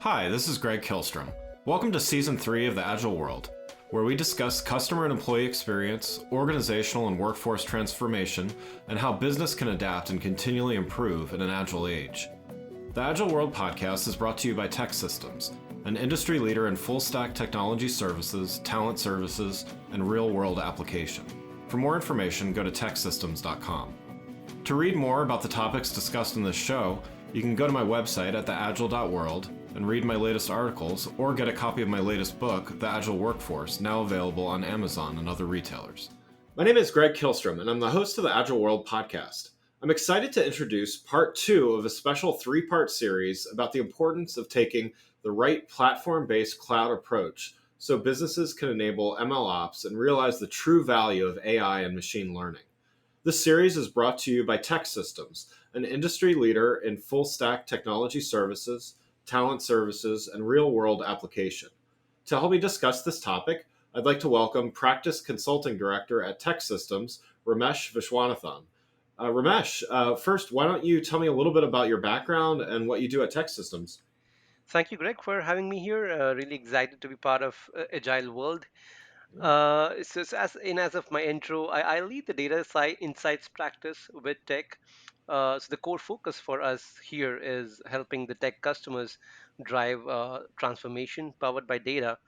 Hi, this is Greg Kilstrom. Welcome to Season 3 of the Agile World, where we discuss customer and employee experience, organizational and workforce transformation, and how business can adapt and continually improve in an agile age. The Agile World podcast is brought to you by TEKsystems, an industry leader in full-stack technology services, talent services, and real-world application. For more information, go to teksystems.com. To read more about the topics discussed in this show, you can go to my website at theagile.world and read my latest articles, or get a copy of my latest book, The Agile Workforce, now available on Amazon and other retailers. My name is Greg Kilstrom, and I'm the host of the Agile World podcast. I'm excited to introduce part 2 of a special 3-part series about the importance of taking the right platform-based cloud approach so businesses can enable MLOps and realize the true value of AI and machine learning. This series is brought to you by TEKsystems, an industry leader in full-stack technology services, talent services, and real-world application. To help me discuss this topic, I'd like to welcome Practice Consulting Director at TEKsystems, Ramesh Vishwanathan. Ramesh, first, why don't you tell me a little bit about your background and what you do at TEKsystems? Thank you, Greg, for having me here. Really excited to be part of Agile World. As of my intro, I lead the data insights practice with tech. So the core focus for us here is helping the tech customers drive transformation powered by data.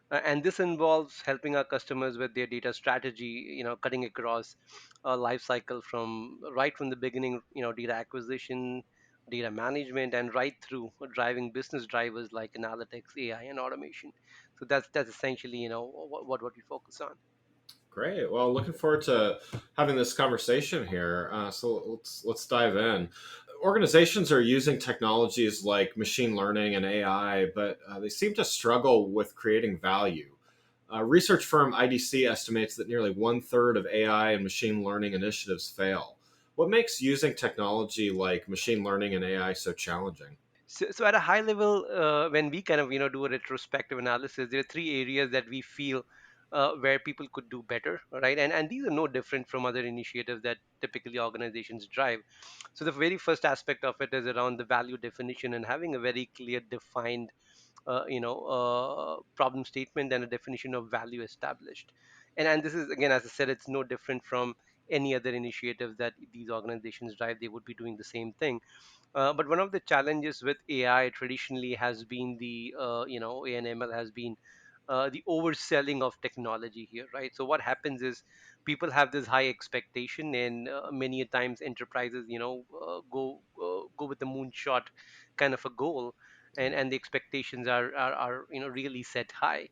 And this involves helping our customers with their data strategy, cutting across a life cycle from right from the beginning, data acquisition, data management, and right through driving business drivers like analytics, AI, and automation. So that's essentially what we focus on. Great. Well, looking forward to having this conversation here. So let's dive in. Organizations are using technologies like machine learning and AI, but they seem to struggle with creating value. Research firm IDC estimates that nearly 1/3 of AI and machine learning initiatives fail. What makes using technology like machine learning and AI so challenging? So at a high level, when we kind of do a retrospective analysis, there are three areas that we feel where people could do better, right? And these are no different from other initiatives that typically organizations drive. So the very first aspect of it is around the value definition and having a very clear, defined problem statement and a definition of value established. And this is, again, as I said, it's no different from any other initiative that these organizations drive. They would be doing the same thing. But one of the challenges with AI traditionally has been the ANML has been the overselling of technology here, right? So what happens is people have this high expectation, and many a times enterprises, go with the moonshot kind of a goal, and the expectations are really set high.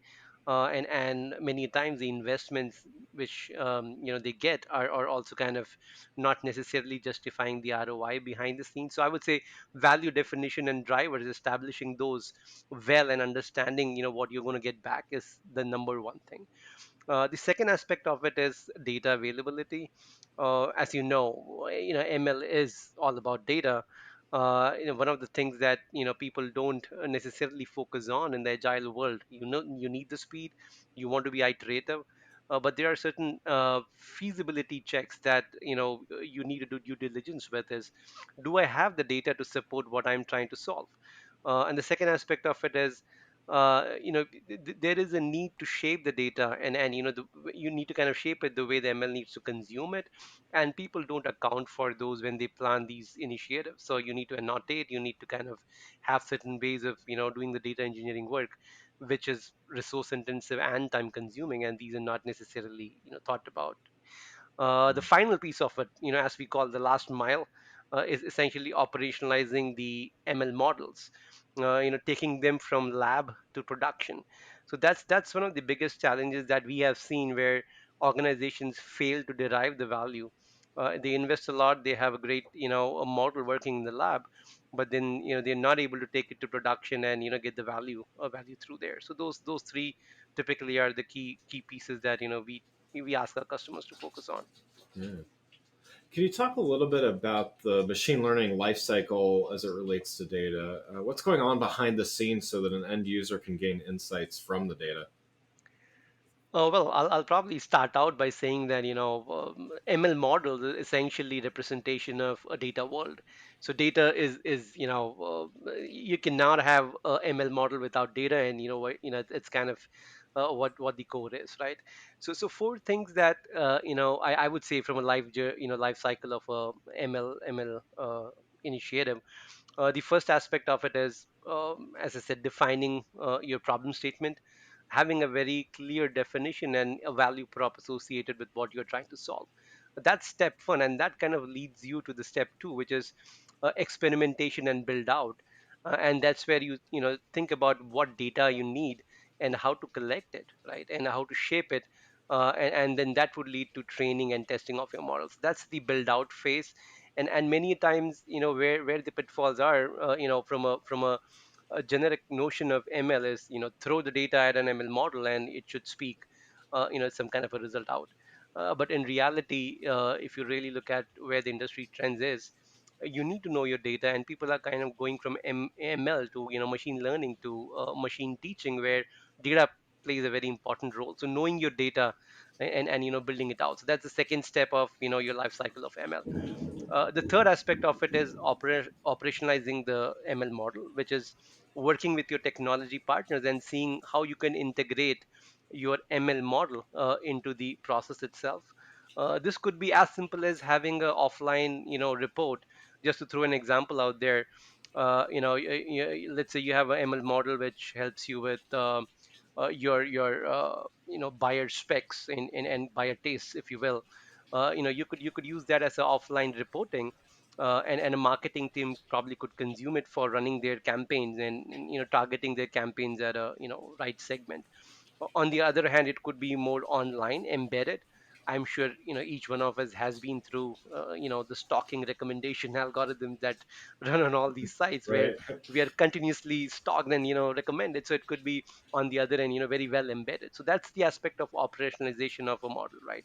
And many times the investments which they get are also kind of not necessarily justifying the ROI behind the scenes. So I would say value definition and drivers, establishing those well and understanding what you're going to get back is the number one thing. The second aspect of it is data availability. As ML is all about data. One of the things that people don't necessarily focus on in the agile world. You need the speed. You want to be iterative. But there are certain feasibility checks that you need to do due diligence with. Is, do I have the data to support what I'm trying to solve? And the second aspect of it is there is a need to shape the data, and you need to kind of shape it the way the ML needs to consume it, and people don't account for those when they plan these initiatives. So you need to annotate, you need to kind of have certain ways of doing the data engineering work, which is resource intensive and time consuming, and these are not necessarily thought about. The final piece of it, as we call the last mile, is essentially operationalizing the ML models, taking them from lab to production. So that's one of the biggest challenges that we have seen where organizations fail to derive the value. They invest a lot, they have a great, a model working in the lab, but then they're not able to take it to production and get the value through there. So those three typically are the key pieces that we ask our customers to focus on. Yeah. Can you talk a little bit about the machine learning lifecycle as it relates to data? What's going on behind the scenes so that an end user can gain insights from the data? Oh, well, I'll probably start out by saying that, ML models is essentially representation of a data world. So data is you cannot have a ML model without data, and it's kind of what the core is, right? So four things that I would say from a life cycle of a ML initiative. The first aspect of it is, as I said, defining your problem statement, having a very clear definition and a value prop associated with what you're trying to solve. That's step one, and that kind of leads you to the step two, which is experimentation and build out. And that's where you think about what data you need and how to collect it, right, and how to shape it. And then that would lead to training and testing of your models. That's the build out phase. And many times, where the pitfalls are, from a generic notion of ML is, throw the data at an ML model and it should speak some kind of a result out. But in reality, if you really look at where the industry trends is, you need to know your data, and people are kind of going from ML to machine learning to machine teaching, where data plays a very important role. So knowing your data and building it out. So that's the second step of your life cycle of ML. The third aspect of it is operationalizing the ML model, which is working with your technology partners and seeing how you can integrate your ML model into the process itself. This could be as simple as having an offline, report. Just to throw an example out there, let's say you have an ML model which helps you with your buyer specs and buyer tastes, if you will. You could use that as an offline reporting, and a marketing team probably could consume it for running their campaigns and targeting their campaigns at a right segment. On the other hand, it could be more online embedded. I'm sure each one of us has been through the stalking recommendation algorithms that run on all these sites, where Right. we are continuously stalked and recommended. So it could be on the other end very well embedded. So that's the aspect of operationalization of a model, right?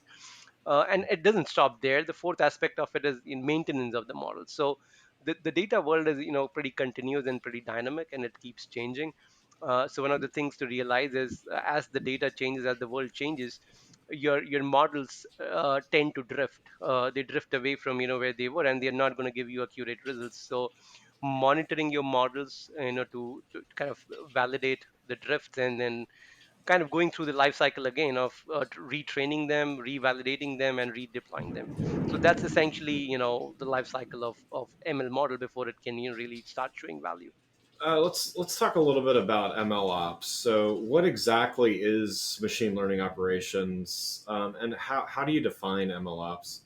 And it doesn't stop there. The fourth aspect of it is in maintenance of the model. So the data world is pretty continuous and pretty dynamic, and it keeps changing. So one of the things to realize is, as the data changes, as the world changes, your models tend to drift. They drift away from where they were, and they're not going to give you accurate results. So monitoring your models, to kind of validate the drifts, and then kind of going through the life cycle again of retraining them, revalidating them, and redeploying them. So that's essentially the life cycle of ML model before it can really start showing value. Let's talk a little bit about MLOps. So, what exactly is machine learning operations, and how do you define MLOps?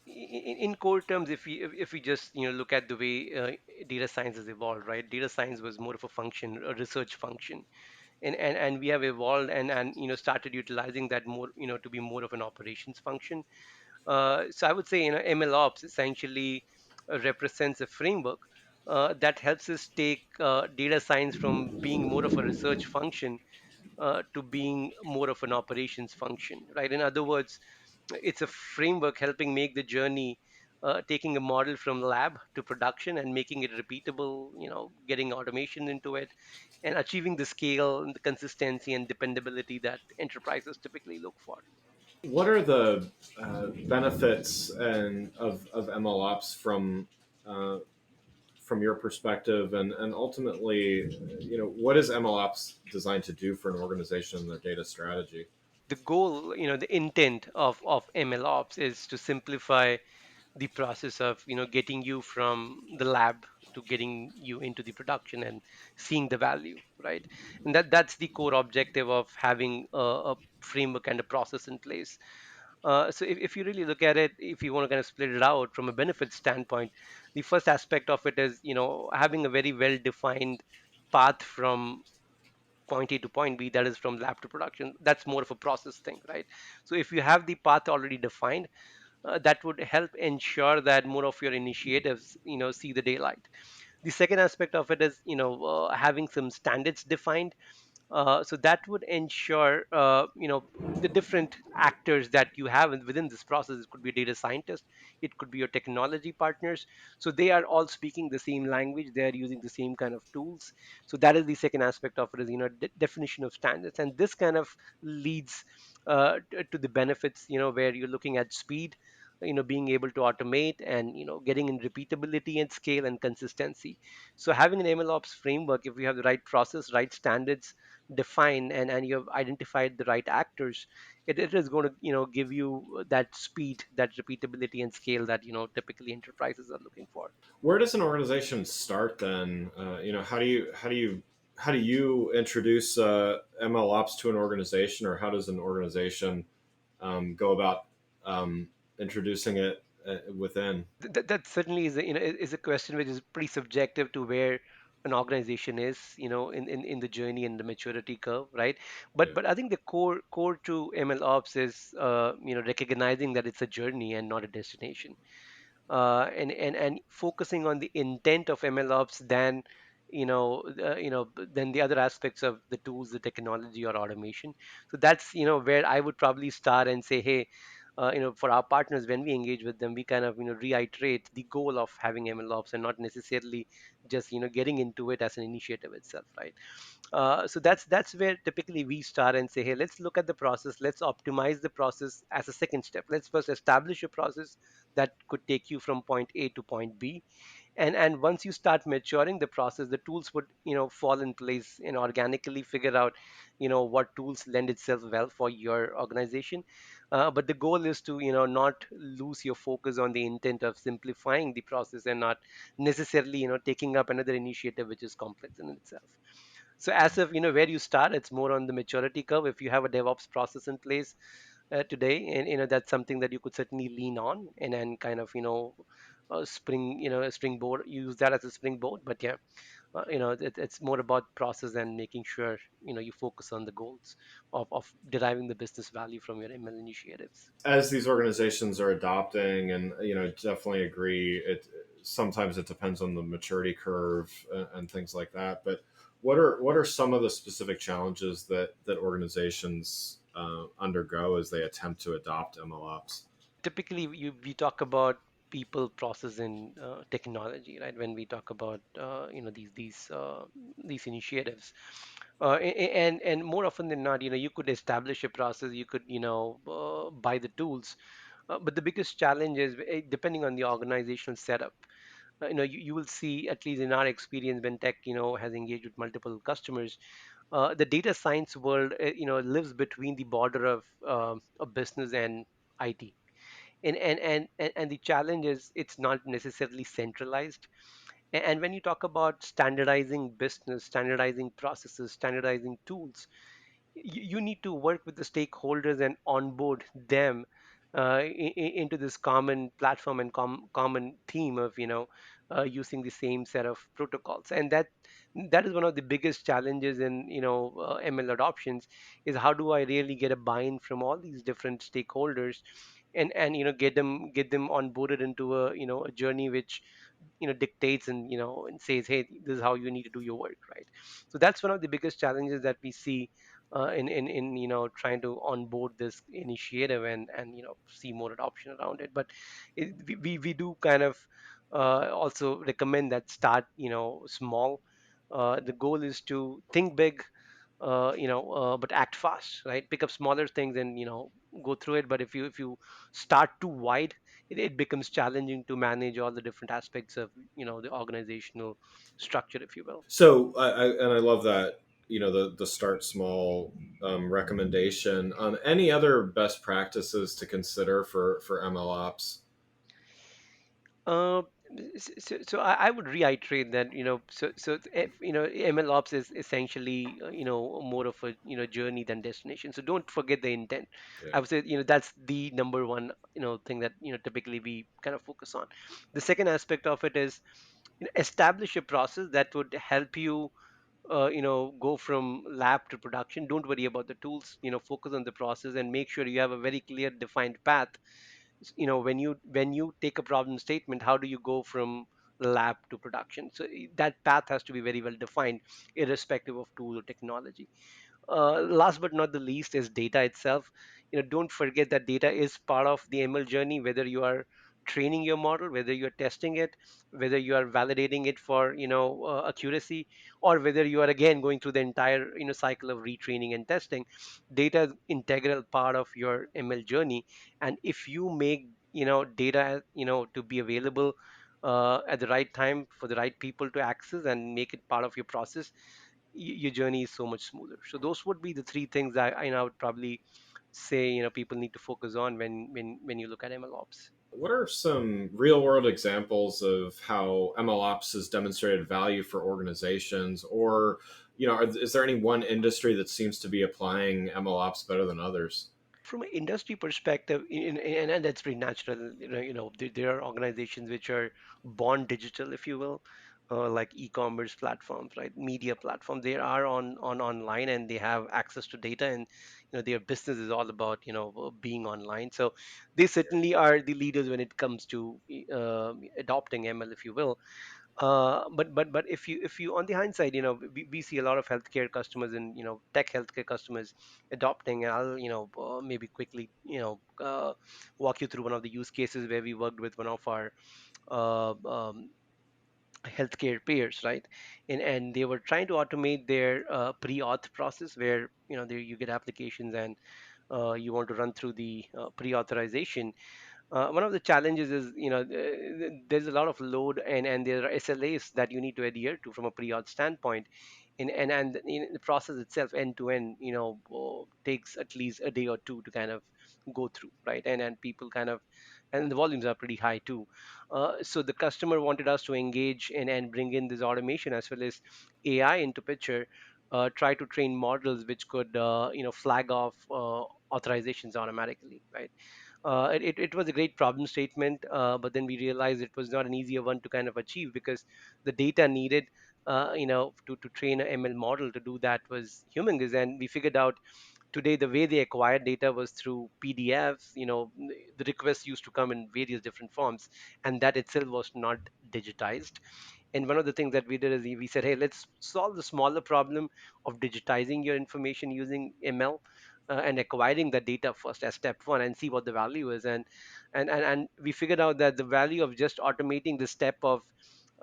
In core terms, if we just look at the way data science has evolved, right? Data science was more of a function, a research function, and we have evolved and started utilizing that more to be more of an operations function. So I would say MLOps essentially represents a framework that helps us take data science from being more of a research function to being more of an operations function, right? In other words, it's a framework helping make the journey, taking a model from lab to production and making it repeatable, getting automation into it, and achieving the scale and the consistency and dependability that enterprises typically look for. What are the benefits of MLOps uh, from your perspective, and ultimately, what is MLOps designed to do for an organization and their data strategy? The goal, the intent of MLOps is to simplify the process of getting you from the lab to getting you into the production and seeing the value, right? And that's the core objective of having a framework and a process in place. So if you really look at it, if you want to kind of split it out from a benefit standpoint, the first aspect of it is having a very well defined path from point A to point B, that is from lab to production. That's more of a process thing, right? So if you have the path already defined, that would help ensure that more of your initiatives see the daylight. The second aspect of it is having some standards defined. So that would ensure the different actors that you have within this process. It could be a data scientist, it could be your technology partners. So they are all speaking the same language, they are using the same kind of tools. So that is the second aspect of it, is definition of standards. And this kind of leads to the benefits, where you're looking at speed, being able to automate and getting in repeatability and scale and consistency. So having an MLOps framework, if you have the right process, right standards defined, and you have identified the right actors, it is going to give you that speed, that repeatability and scale that typically enterprises are looking for. Where does an organization start then? How do you introduce ML ops to an organization, or how does an organization go about introducing it within? That certainly is is a question which is pretty subjective to where an organization is in the journey and the maturity curve, right? but Yeah. but I think the core to ML ops is recognizing that it's a journey and not a destination, and focusing on the intent of MLOps than than the other aspects of the tools, the technology or automation. So that's where I would probably start and say, hey, for our partners, when we engage with them, we kind of reiterate the goal of having MLOps and not necessarily just getting into it as an initiative itself, right? So that's where typically we start and say, hey, let's look at the process, let's optimize the process as a second step. Let's first establish a process that could take you from point A to point B, and once you start maturing the process, the tools would fall in place and organically figure out what tools lend itself well for your organization. But the goal is to not lose your focus on the intent of simplifying the process and not necessarily taking up another initiative which is complex in itself. So as of where you start, it's more on the maturity curve. If you have a DevOps process in place today, and that's something that you could certainly lean on and then kind of a springboard, use that as a springboard. But yeah, it's more about process and making sure you focus on the goals of deriving the business value from your ML initiatives. As these organizations are adopting, and definitely agree, it sometimes it depends on the maturity curve and things like that. But what are some of the specific challenges that organizations undergo as they attempt to adopt MLOps? Typically we talk about people, process, and technology, right? When we talk about these initiatives, and more often than not, you could establish a process, you could buy the tools, but the biggest challenge is depending on the organizational setup. You will see, at least in our experience, when tech has engaged with multiple customers, the data science world lives between the border of business and IT. And the challenge is it's not necessarily centralized. And when you talk about standardizing business, standardizing processes, standardizing tools, you need to work with the stakeholders and onboard them into this common platform and common theme of using the same set of protocols. And that is one of the biggest challenges in ML adoptions, is how do I really get a buy-in from all these different stakeholders, and get them onboarded into a journey which dictates and and says, hey, this is how you need to do your work, right? So that's one of the biggest challenges that we see in trying to onboard this initiative and see more adoption around it. But we do kind of also recommend that start small. The goal is to think big, but act fast, right? Pick up smaller things and go through it. But if you start too wide, it becomes challenging to manage all the different aspects of the organizational structure, if you will. So I love that, the start small recommendation. Any other best practices to consider for MLOps? Uh, so I would reiterate that ML ops is essentially more of a journey than destination. So don't forget the intent. Yeah. I would say that's the number one thing that typically we kind of focus on. The second aspect of it is establish a process that would help you go from lab to production. Don't worry about the tools. Focus on the process and make sure you have a very clear defined path. When you take a problem statement, how do you go from lab to production? So that path has to be very well defined, irrespective of tool or technology. Last but not the least is data itself. Don't forget that data is part of the ML journey, whether you are training your model, whether you're testing it, whether you are validating it for accuracy, or whether you are again going through the entire cycle of retraining and testing. Data is integral part of your ML journey, and if you make data, to be available at the right time for the right people to access and make it part of your process, your journey is so much smoother. So those would be the three things that I would probably say people need to focus on when you look at MLOps. What are some real world examples of how MLOps has demonstrated value for organizations? Or, is there any one industry that seems to be applying MLOps better than others? From an industry perspective, and that's pretty natural. There are organizations which are born digital, if you will, like e-commerce platforms, right? Media platforms. They are on online and they have access to data, and their business is all about being online. So they certainly are the leaders when it comes to adopting ML, if you will. But if you on the hindsight, we see a lot of healthcare customers and tech healthcare customers adopting. And I'll maybe quickly walk you through one of the use cases where we worked with one of our uh, um, healthcare payers, right? And they were trying to automate their pre-auth process, where there you get applications and you want to run through the pre-authorization. One of the challenges is, there's a lot of load, and there are SLAs that you need to adhere to from a pre-auth standpoint. And the process itself, end to end, takes at least a day or two to kind of go through, right? And people kind of, and the volumes are pretty high too. So the customer wanted us to engage and bring in this automation as well as AI into picture, try to train models which could, flag off authorizations automatically, right? It was a great problem statement, but then we realized it was not an easier one to kind of achieve, because the data needed, to train an ML model to do that was humongous. And we figured out today the way they acquired data was through PDFs. The requests used to come in various different forms, and that itself was not digitized. And one of the things that we did is we said, hey, let's solve the smaller problem of digitizing your information using ML, and acquiring the data first as step one, and see what the value is. And we figured out that the value of just automating the step of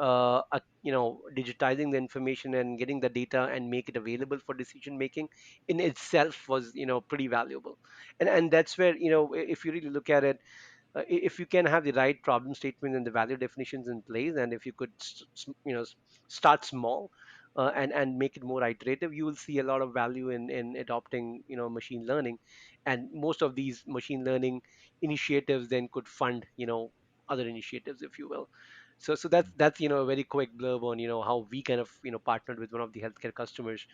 digitizing the information and getting the data and make it available for decision making in itself was pretty valuable. And that's where, if you really look at it, if you can have the right problem statement and the value definitions in place, and if you could start small, and make it more iterative, you will see a lot of value in adopting machine learning. And most of these machine learning initiatives then could fund other initiatives, if you will. So that's a very quick blurb on how we kind of partnered with one of the healthcare customers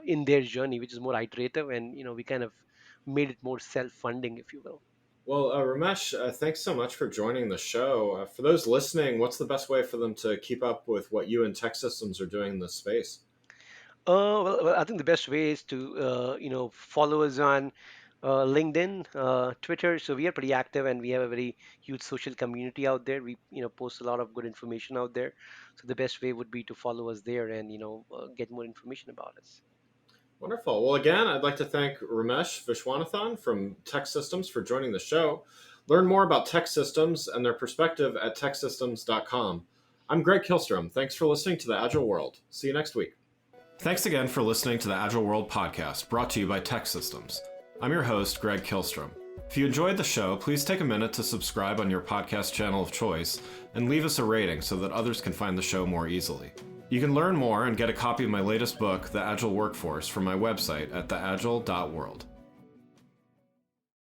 in their journey, which is more iterative, and we kind of made it more self-funding, if you will. Well, Ramesh, thanks so much for joining the show. For those listening, what's the best way for them to keep up with what you and TEKsystems are doing in this space? Well, I think the best way is to, follow us on LinkedIn, Twitter. So we are pretty active, and we have a very huge social community out there. We, post a lot of good information out there. So the best way would be to follow us there and, get more information about us. Wonderful. Well, again, I'd like to thank Ramesh Vishwanathan from TEKsystems for joining the show. Learn more about TEKsystems and their perspective at TEKsystems.com. I'm Greg Kilstrom. Thanks for listening to the Agile World. See you next week. Thanks again for listening to the Agile World podcast, brought to you by TEKsystems. I'm your host, Greg Kilstrom. If you enjoyed the show, please take a minute to subscribe on your podcast channel of choice and leave us a rating so that others can find the show more easily. You can learn more and get a copy of my latest book, The Agile Workforce, from my website at theagile.world.